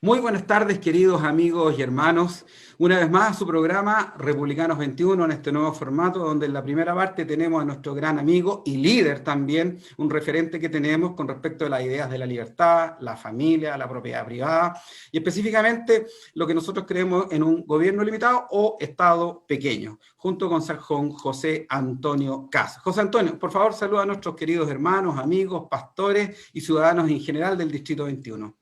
Muy buenas tardes, queridos amigos y hermanos. Una vez más, su programa Republicanos 21 en este nuevo formato, donde en la primera parte tenemos a nuestro gran amigo y líder también, un referente que tenemos con respecto a las ideas de la libertad, la familia, la propiedad privada y específicamente lo que nosotros creemos en un gobierno limitado o Estado pequeño, junto con José Antonio Cas. José Antonio, por favor, saluda a nuestros queridos hermanos, amigos, pastores y ciudadanos en general del Distrito 21.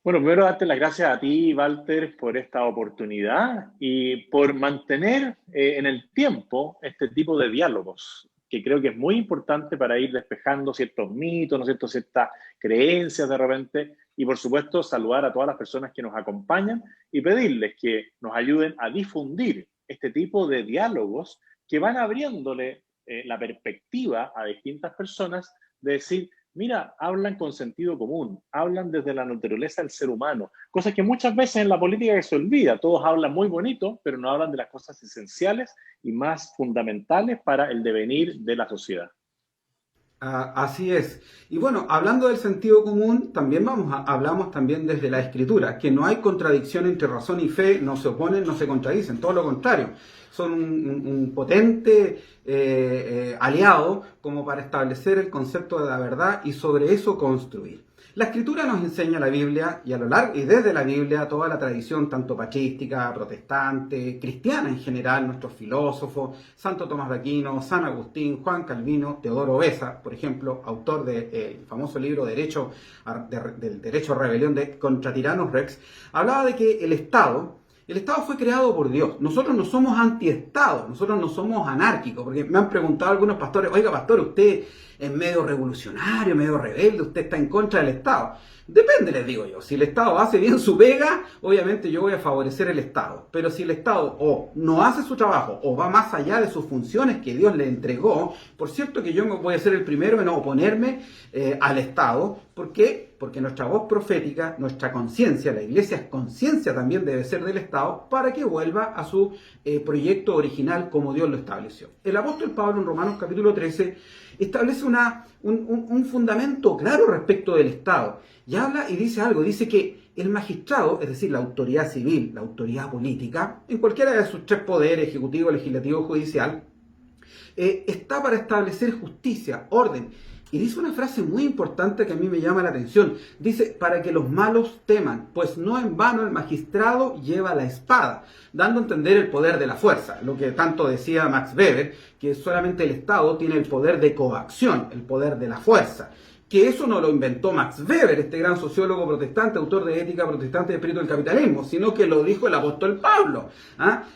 Bueno, primero darte las gracias a ti, Walter, por esta oportunidad y por mantener en el tiempo este tipo de diálogos, que creo que es muy importante para ir despejando ciertos mitos, ¿no es cierto?, ciertas creencias de repente, y por supuesto saludar a todas las personas que nos acompañan y pedirles que nos ayuden a difundir este tipo de diálogos que van abriéndole la perspectiva a distintas personas de decir, mira, hablan con sentido común, hablan desde la naturaleza del ser humano, cosas que muchas veces en la política se olvida. Todos hablan muy bonito, pero no hablan de las cosas esenciales y más fundamentales para el devenir de la sociedad. Así es. Y bueno, hablando del sentido común, también hablamos también desde la escritura, que no hay contradicción entre razón y fe, no se oponen, no se contradicen, todo lo contrario. Son un potente aliado como para establecer el concepto de la verdad y sobre eso construir. La escritura nos enseña la Biblia y a lo largo y desde la Biblia toda la tradición tanto patrística, protestante, cristiana en general, nuestros filósofos, Santo Tomás de Aquino, San Agustín, Juan Calvino, Teodoro Beza, por ejemplo, autor del famoso libro del Derecho a Rebelión contra Tiranos Rex, hablaba de que el Estado fue creado por Dios. Nosotros no somos antiestado, nosotros no somos anárquicos, porque me han preguntado algunos pastores, oiga pastor, usted es medio revolucionario, medio rebelde, usted está en contra del Estado. Depende, les digo yo. Si el Estado hace bien su pega, obviamente yo voy a favorecer el Estado. Pero si el Estado o no hace su trabajo o va más allá de sus funciones que Dios le entregó, por cierto que yo me voy a ser el primero en oponerme al Estado. ¿Por qué? Porque nuestra voz profética, nuestra conciencia, la iglesia conciencia también debe ser del Estado para que vuelva a su proyecto original como Dios lo estableció. El apóstol Pablo en Romanos capítulo 13 establece un fundamento claro respecto del Estado. Y habla y dice algo, dice que el magistrado, es decir, la autoridad civil, la autoridad política, en cualquiera de sus tres poderes, ejecutivo, legislativo, judicial, está para establecer justicia, orden. Y dice una frase muy importante que a mí me llama la atención. Dice, para que los malos teman, pues no en vano el magistrado lleva la espada, dando a entender el poder de la fuerza. Lo que tanto decía Max Weber, que solamente el Estado tiene el poder de coacción, el poder de la fuerza. Que eso no lo inventó Max Weber, este gran sociólogo protestante, autor de Ética Protestante de Espíritu del Capitalismo, sino que lo dijo el apóstol Pablo.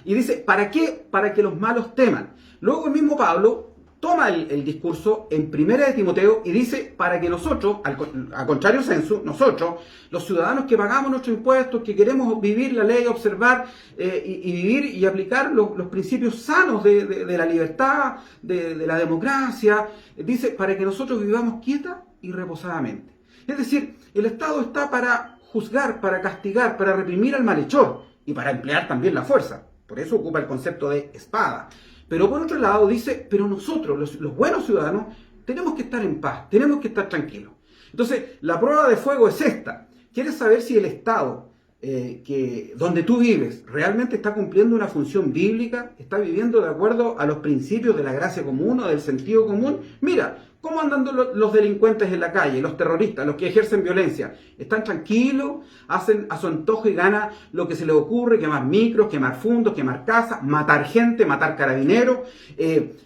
Y dice, ¿para qué? Para que los malos teman. Luego el mismo Pablo toma el discurso en Primera de Timoteo y dice, para que nosotros, a contrario censo, nosotros, los ciudadanos que pagamos nuestros impuestos, que queremos vivir la ley, observar y vivir y aplicar los principios sanos de la libertad, de la democracia, dice, para que nosotros vivamos quieta y reposadamente. Es decir, el Estado está para juzgar, para castigar, para reprimir al malhechor y para emplear también la fuerza. Por eso ocupa el concepto de espada. Pero por otro lado dice, pero nosotros, los buenos ciudadanos, tenemos que estar en paz, tenemos que estar tranquilos. Entonces, la prueba de fuego es esta. ¿Quieres saber si el Estado donde tú vives realmente está cumpliendo una función bíblica? ¿Está viviendo de acuerdo a los principios de la gracia común o del sentido común? Mira, ¿cómo andan los delincuentes en la calle, los terroristas, los que ejercen violencia? ¿Están tranquilos? ¿Hacen a su antojo y gana lo que se les ocurre? Quemar micros, quemar fundos, quemar casas, matar gente, matar carabineros,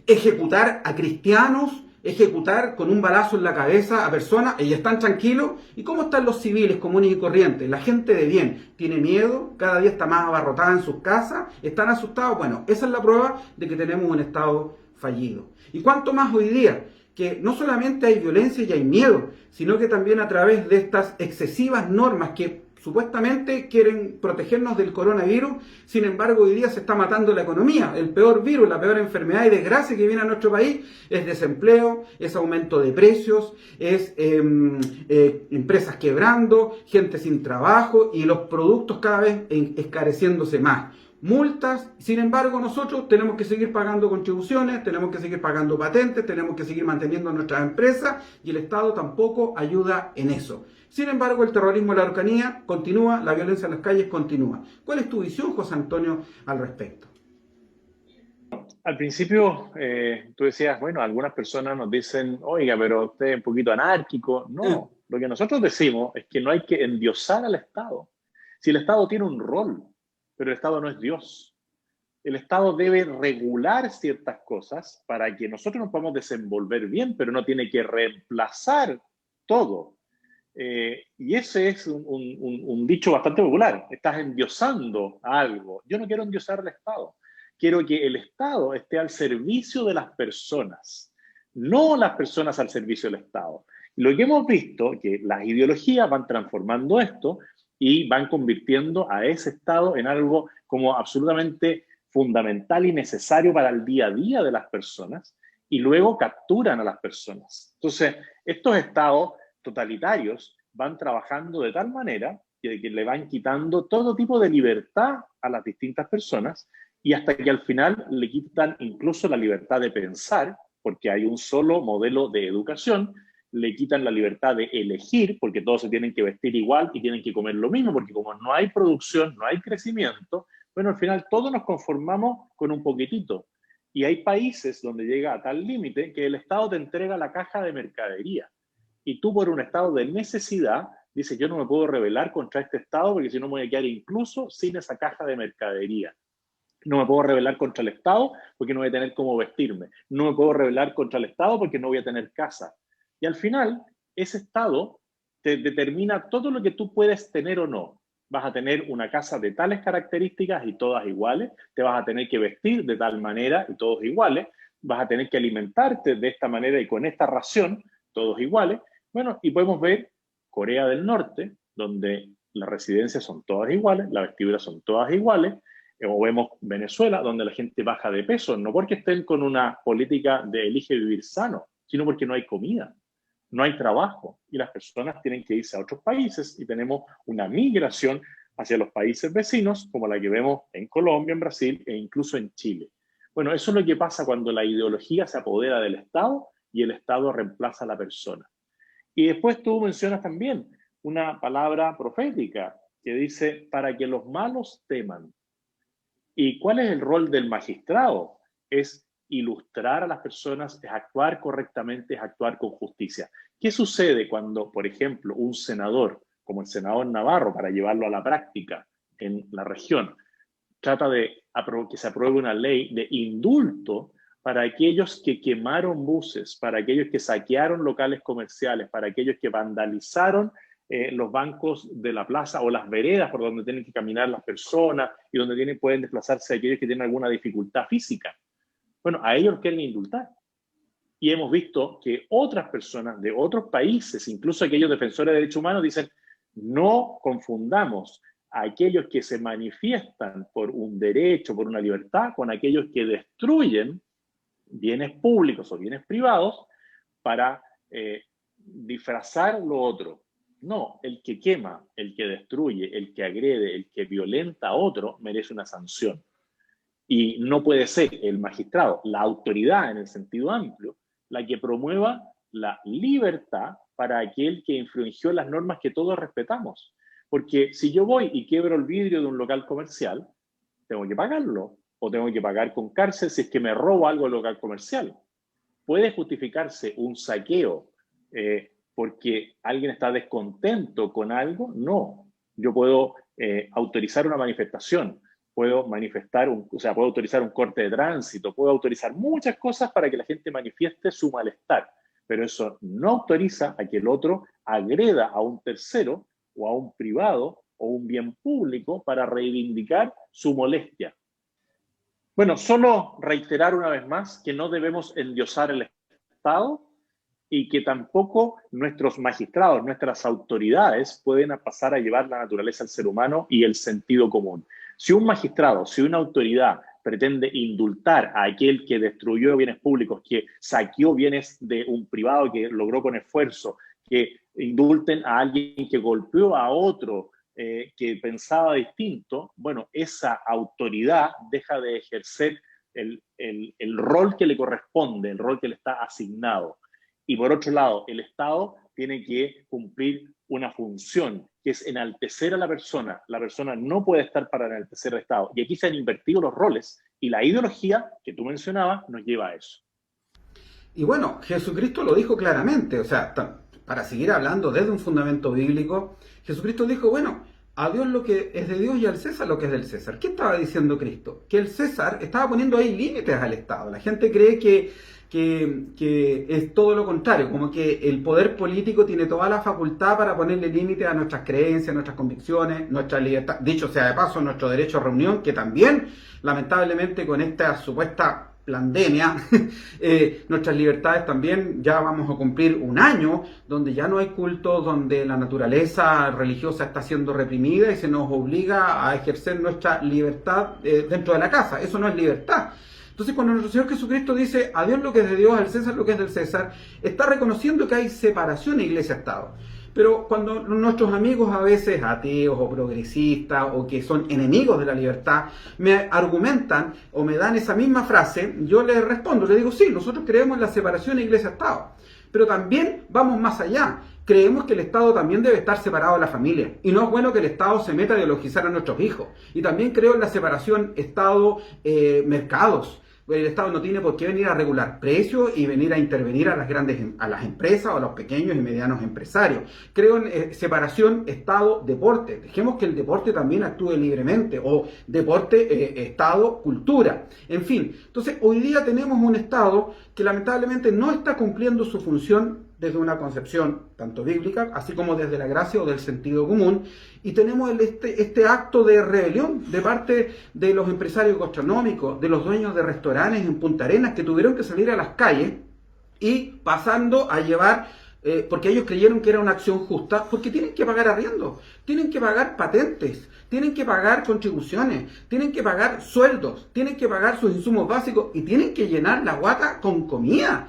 ejecutar a cristianos, ejecutar con un balazo en la cabeza a personas y están tranquilos. ¿Y cómo están los civiles comunes y corrientes? La gente de bien tiene miedo, cada día está más abarrotada en sus casas, están asustados. Bueno, esa es la prueba de que tenemos un Estado fallido. ¿Y cuánto más hoy día? Que no solamente hay violencia y hay miedo, sino que también a través de estas excesivas normas que supuestamente quieren protegernos del coronavirus, sin embargo hoy día se está matando la economía. El peor virus, la peor enfermedad y desgracia que viene a nuestro país es desempleo, es aumento de precios, es empresas quebrando, gente sin trabajo y los productos cada vez encareciéndose más. multas. Sin embargo, nosotros tenemos que seguir pagando contribuciones, tenemos que seguir pagando patentes, tenemos que seguir manteniendo nuestras empresas y el Estado tampoco ayuda en eso. Sin embargo, el terrorismo en la Araucanía continúa, la violencia en las calles continúa. ¿Cuál es tu visión, José Antonio, al respecto? Al principio, tú decías, bueno, algunas personas nos dicen, oiga, pero usted es un poquito anárquico. No, lo que nosotros decimos es que no hay que endiosar al Estado. Si el Estado tiene un rol, pero el Estado no es Dios. El Estado debe regular ciertas cosas para que nosotros nos podamos desenvolver bien, pero no tiene que reemplazar todo. Y ese es un dicho bastante popular. Estás endiosando a algo. Yo no quiero endiosar al Estado. Quiero que el Estado esté al servicio de las personas, no las personas al servicio del Estado. Lo que hemos visto es que las ideologías van transformando esto y van convirtiendo a ese Estado en algo como absolutamente fundamental y necesario para el día a día de las personas, y luego capturan a las personas. Entonces, estos Estados totalitarios van trabajando de tal manera que le van quitando todo tipo de libertad a las distintas personas, y hasta que al final le quitan incluso la libertad de pensar, porque hay un solo modelo de educación, le quitan la libertad de elegir, porque todos se tienen que vestir igual y tienen que comer lo mismo, porque como no hay producción, no hay crecimiento, bueno, al final todos nos conformamos con un poquitito. Y hay países donde llega a tal límite que el Estado te entrega la caja de mercadería. Y tú, por un estado de necesidad, dices, yo no me puedo rebelar contra este Estado porque si no me voy a quedar incluso sin esa caja de mercadería. No me puedo rebelar contra el Estado porque no voy a tener cómo vestirme. No me puedo rebelar contra el Estado porque no voy a tener casa. Y al final, ese Estado te determina todo lo que tú puedes tener o no. Vas a tener una casa de tales características y todas iguales. Te vas a tener que vestir de tal manera y todos iguales. Vas a tener que alimentarte de esta manera y con esta ración, todos iguales. Bueno, y podemos ver Corea del Norte, donde las residencias son todas iguales, las vestiduras son todas iguales. O vemos Venezuela, donde la gente baja de peso, no porque estén con una política de elige vivir sano, sino porque no hay comida, no hay trabajo, y las personas tienen que irse a otros países, y tenemos una migración hacia los países vecinos, como la que vemos en Colombia, en Brasil e incluso en Chile. Bueno, eso es lo que pasa cuando la ideología se apodera del Estado y el Estado reemplaza a la persona. Y después tú mencionas también una palabra profética que dice, para que los malos teman. ¿Y cuál es el rol del magistrado? Es ilustrar a las personas, es actuar correctamente, es actuar con justicia. ¿Qué sucede cuando, por ejemplo, un senador, como el senador Navarro, para llevarlo a la práctica en la región, trata de que se apruebe una ley de indulto para aquellos que quemaron buses, para aquellos que saquearon locales comerciales, para aquellos que vandalizaron los bancos de la plaza o las veredas por donde tienen que caminar las personas y donde pueden desplazarse aquellos que tienen alguna dificultad física? Bueno, a ellos quieren indultar. Y hemos visto que otras personas de otros países, incluso aquellos defensores de derechos humanos, dicen, no confundamos a aquellos que se manifiestan por un derecho, por una libertad, con aquellos que destruyen bienes públicos o bienes privados para disfrazar lo otro. No, el que quema, el que destruye, el que agrede, el que violenta a otro merece una sanción. Y no puede ser el magistrado, la autoridad en el sentido amplio, la que promueva la libertad para aquel que infringió las normas que todos respetamos. Porque si yo voy y quiebro el vidrio de un local comercial, tengo que pagarlo, o tengo que pagar con cárcel si es que me robo algo del local comercial. ¿Puede justificarse un saqueo porque alguien está descontento con algo? No. Yo puedo autorizar una manifestación, puedo puedo autorizar un corte de tránsito, puedo autorizar muchas cosas para que la gente manifieste su malestar, pero eso no autoriza a que el otro agreda a un tercero o a un privado o un bien público para reivindicar su molestia. Bueno, solo reiterar una vez más que no debemos endiosar el Estado y que tampoco nuestros magistrados, nuestras autoridades pueden pasar a llevar la naturaleza al ser humano y el sentido común. Si un magistrado, si una autoridad pretende indultar a aquel que destruyó bienes públicos, que saqueó bienes de un privado que logró con esfuerzo, que indulten a alguien que golpeó a otro que pensaba distinto, bueno, esa autoridad deja de ejercer el rol que le corresponde, el rol que le está asignado. Y por otro lado, el Estado tiene que cumplir una función, que es enaltecer a la persona. La persona no puede estar para enaltecer al Estado. Y aquí se han invertido los roles y la ideología que tú mencionabas nos lleva a eso. Y bueno, Jesucristo lo dijo claramente, o sea, para seguir hablando desde un fundamento bíblico, Jesucristo dijo, bueno, a Dios lo que es de Dios y al César lo que es del César. ¿Qué estaba diciendo Cristo? Que el César estaba poniendo ahí límites al Estado. La gente cree que es todo lo contrario, como que el poder político tiene toda la facultad para ponerle límites a nuestras creencias, nuestras convicciones, nuestra libertad, dicho sea de paso, nuestro derecho a reunión, que también, lamentablemente, con esta supuesta pandemia, nuestras libertades también, ya vamos a cumplir un año donde ya no hay cultos, donde la naturaleza religiosa está siendo reprimida y se nos obliga a ejercer nuestra libertad dentro de la casa. Eso no es libertad. Entonces, cuando nuestro Señor Jesucristo dice a Dios lo que es de Dios, al César lo que es del César, está reconociendo que hay separación iglesia-estado. Pero cuando nuestros amigos a veces ateos o progresistas o que son enemigos de la libertad me argumentan o me dan esa misma frase, yo les respondo, les digo, sí, nosotros creemos en la separación iglesia-estado, pero también vamos más allá. Creemos que el Estado también debe estar separado de la familia. Y no es bueno que el Estado se meta a ideologizar a nuestros hijos. Y también creo en la separación Estado-mercados. El Estado no tiene por qué venir a regular precios y venir a intervenir a las empresas o a los pequeños y medianos empresarios. Creo en separación Estado-deporte. Dejemos que el deporte también actúe libremente, o deporte, Estado, cultura. En fin, entonces hoy día tenemos un Estado que lamentablemente no está cumpliendo su función desde una concepción tanto bíblica, así como desde la gracia o del sentido común, y tenemos este acto de rebelión de parte de los empresarios gastronómicos, de los dueños de restaurantes en Punta Arenas, que tuvieron que salir a las calles y pasando a llevar, porque ellos creyeron que era una acción justa, porque tienen que pagar arriendo, tienen que pagar patentes, tienen que pagar contribuciones, tienen que pagar sueldos, tienen que pagar sus insumos básicos y tienen que llenar la guata con comida.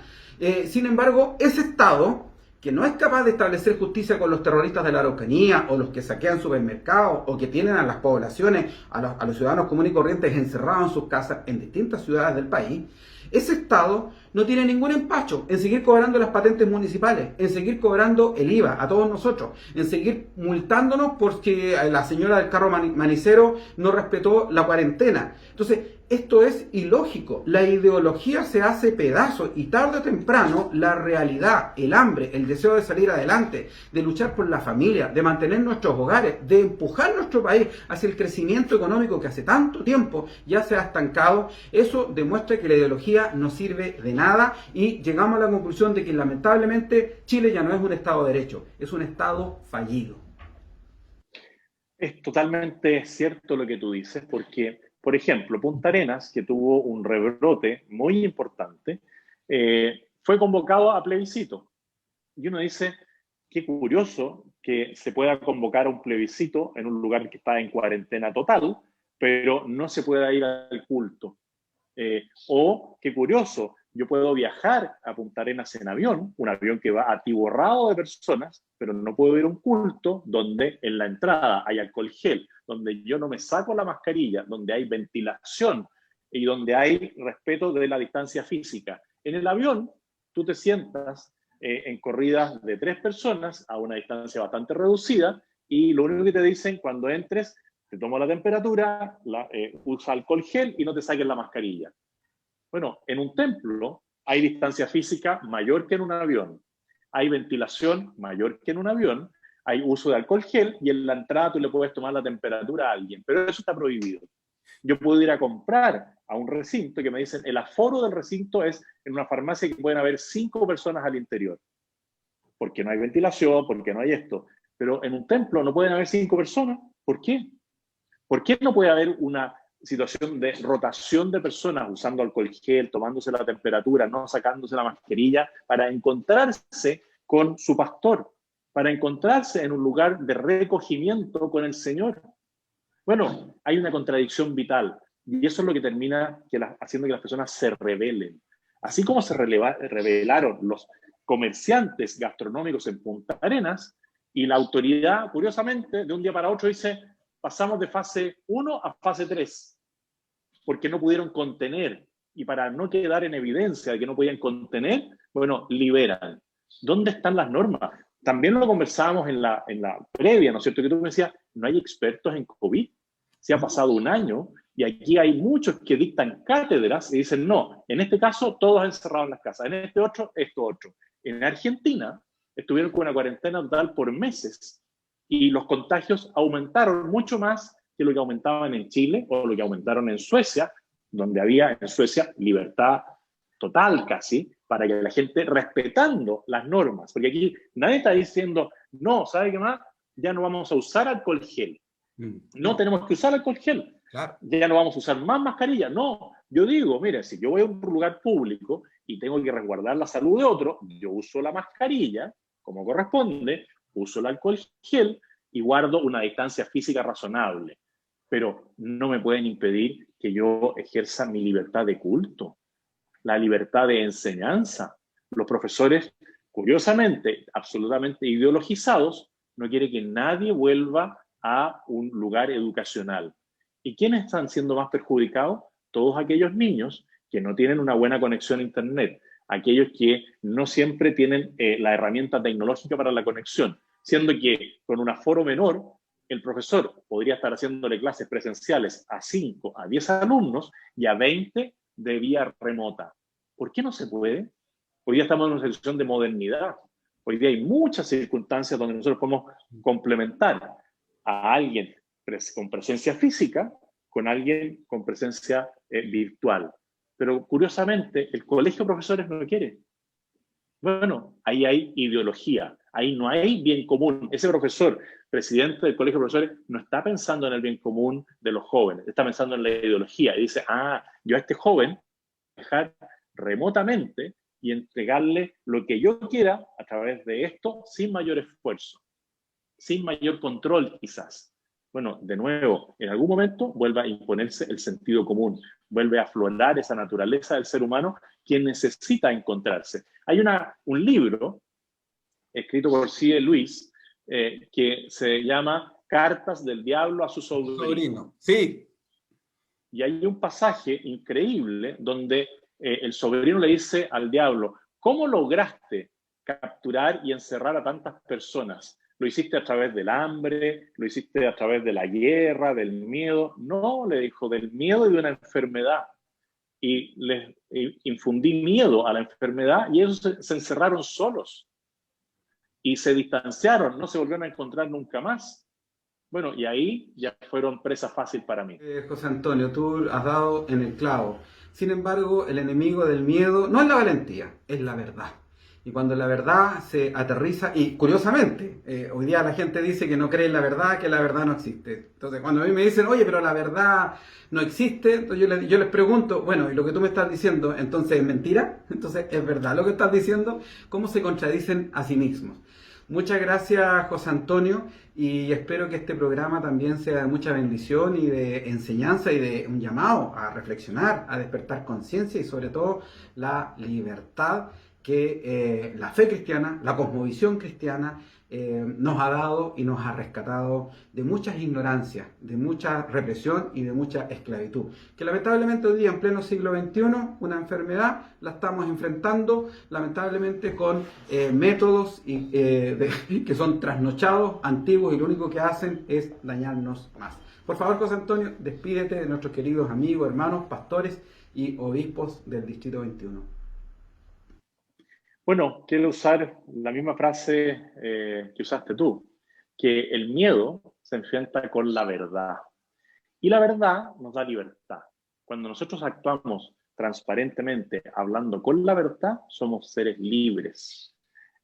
Sin embargo, ese Estado, que no es capaz de establecer justicia con los terroristas de la Araucanía, o los que saquean supermercados, o que tienen a las poblaciones, a los ciudadanos comunes y corrientes encerrados en sus casas en distintas ciudades del país, ese Estado no tiene ningún empacho en seguir cobrando las patentes municipales, en seguir cobrando el IVA a todos nosotros, en seguir multándonos porque la señora del carro manicero no respetó la cuarentena. Entonces, esto es ilógico. La ideología se hace pedazos y tarde o temprano la realidad, el hambre, el deseo de salir adelante, de luchar por la familia, de mantener nuestros hogares, de empujar nuestro país hacia el crecimiento económico que hace tanto tiempo ya se ha estancado, eso demuestra que la ideología no sirve de nada y llegamos a la conclusión de que lamentablemente Chile ya no es un Estado de Derecho, es un Estado fallido. Es totalmente cierto lo que tú dices, porque, por ejemplo, Punta Arenas, que tuvo un rebrote muy importante, fue convocado a plebiscito. Y uno dice, qué curioso que se pueda convocar a un plebiscito en un lugar que está en cuarentena total, pero no se pueda ir al culto. O, qué curioso, yo puedo viajar a Punta Arenas en avión, un avión que va atiborrado de personas, pero no puedo ir a un culto donde en la entrada hay alcohol gel, donde yo no me saco la mascarilla, donde hay ventilación y donde hay respeto de la distancia física. En el avión, tú te sientas en corridas de 3 personas a una distancia bastante reducida y lo único que te dicen cuando entres, te tomo la temperatura, usa alcohol gel y no te saques la mascarilla. Bueno, en un templo hay distancia física mayor que en un avión, hay ventilación mayor que en un avión, hay uso de alcohol gel y en la entrada tú le puedes tomar la temperatura a alguien, pero eso está prohibido. Yo puedo ir a comprar a un recinto que me dicen el aforo del recinto es en una farmacia que pueden haber 5 personas al interior, porque no hay ventilación, porque no hay esto. Pero en un templo no pueden haber 5 personas. ¿Por qué? ¿Por qué no puede haber una situación de rotación de personas usando alcohol gel, tomándose la temperatura, no sacándose la mascarilla, para encontrarse con su pastor, para encontrarse en un lugar de recogimiento con el Señor? Bueno, hay una contradicción vital y eso es lo que termina haciendo que las personas se rebelen. Así como se rebelaron los comerciantes gastronómicos en Punta Arenas, Y la autoridad, curiosamente, de un día para otro dice, pasamos de fase 1 a fase 3, porque no pudieron contener. Y para no quedar en evidencia de que no podían contener, bueno, liberan. ¿Dónde están las normas? También lo conversábamos en la previa, ¿no es cierto? Que tú me decías, no hay expertos en COVID. Se ha pasado un año y aquí hay muchos que dictan cátedras y dicen, no, en este caso todos encerrados en las casas, en este otro, esto otro. En Argentina estuvieron con una cuarentena total por meses y los contagios aumentaron mucho más que lo que aumentaban en Chile o lo que aumentaron en Suecia, donde había en Suecia libertad total casi, para que la gente respetando las normas, porque aquí nadie está diciendo, no, ¿sabe qué más? Ya no vamos a usar alcohol gel. No tenemos que usar alcohol gel. Claro. Ya no vamos a usar más mascarilla. No, yo digo, mire, si yo voy a un lugar público y tengo que resguardar la salud de otro, yo uso la mascarilla como corresponde, uso el alcohol gel y guardo una distancia física razonable. Pero no me pueden impedir que yo ejerza mi libertad de culto, la libertad de enseñanza. Los profesores, curiosamente, absolutamente ideologizados, no quieren que nadie vuelva a un lugar educacional. ¿Y quiénes están siendo más perjudicados? Todos aquellos niños que no tienen una buena conexión a Internet, aquellos que no siempre tienen la herramienta tecnológica para la conexión, siendo que con un aforo menor, el profesor podría estar haciéndole clases presenciales a 5, a 10 alumnos y a 20 de vía remota. ¿Por qué no se puede? Hoy día estamos en una situación de modernidad. Hoy día hay muchas circunstancias donde nosotros podemos complementar a alguien con presencia física con alguien con presencia virtual. Pero curiosamente, el colegio de profesores no lo quiere. Bueno, ahí hay ideología, ahí no hay bien común. Ese profesor, presidente del colegio de profesores, no está pensando en el bien común de los jóvenes, está pensando en la ideología y dice, yo a este joven dejar remotamente y entregarle lo que yo quiera a través de esto sin mayor esfuerzo, sin mayor control quizás. Bueno, de nuevo, en algún momento vuelve a imponerse el sentido común, vuelve a aflorar esa naturaleza del ser humano que necesita encontrarse. Hay un libro escrito por C.S. Lewis que se llama Cartas del Diablo a su sobrino. Sí. Y hay un pasaje increíble donde el sobrino le dice al diablo, ¿cómo lograste capturar y encerrar a tantas personas? ¿Lo hiciste a través del hambre? ¿Lo hiciste a través de la guerra, del miedo? No, le dijo, del miedo y de una enfermedad. Y les infundí miedo a la enfermedad y ellos se encerraron solos. Y se distanciaron, no se volvieron a encontrar nunca más. Bueno, y ahí ya fueron presa fácil para mí. José Antonio, tú has dado en el clavo. Sin embargo, el enemigo del miedo no es la valentía, es la verdad. Y cuando la verdad se aterriza, y curiosamente, hoy día la gente dice que no cree en la verdad, que la verdad no existe. Entonces, cuando a mí me dicen, oye, pero la verdad no existe, entonces yo les pregunto, bueno, ¿y lo que tú me estás diciendo, entonces es mentira? Entonces, ¿es verdad lo que estás diciendo? ¿Cómo se contradicen a sí mismos? Muchas gracias, José Antonio, y espero que este programa también sea de mucha bendición y de enseñanza y de un llamado a reflexionar, a despertar conciencia y sobre todo la libertad que la fe cristiana, la cosmovisión cristiana nos ha dado y nos ha rescatado de muchas ignorancias, de mucha represión y de mucha esclavitud. Que lamentablemente hoy día, en pleno siglo XXI, una enfermedad la estamos enfrentando lamentablemente con métodos que son trasnochados, antiguos y lo único que hacen es dañarnos más. Por favor, José Antonio, despídete de nuestros queridos amigos, hermanos, pastores y obispos del Distrito 21. Bueno, quiero usar la misma frase que usaste tú, que el miedo se enfrenta con la verdad. Y la verdad nos da libertad. Cuando nosotros actuamos transparentemente, hablando con la verdad, somos seres libres.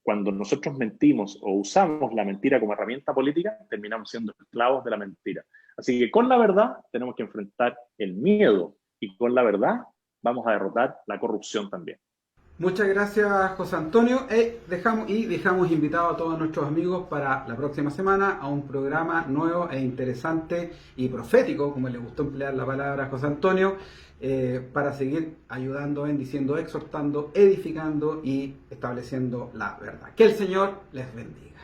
Cuando nosotros mentimos o usamos la mentira como herramienta política, terminamos siendo esclavos de la mentira. Así que con la verdad tenemos que enfrentar el miedo y con la verdad vamos a derrotar la corrupción también. Muchas gracias, José Antonio. Dejamos invitados a todos nuestros amigos para la próxima semana a un programa nuevo e interesante y profético, como le gustó emplear la palabra a José Antonio, para seguir ayudando, bendiciendo, exhortando, edificando y estableciendo la verdad. Que el Señor les bendiga.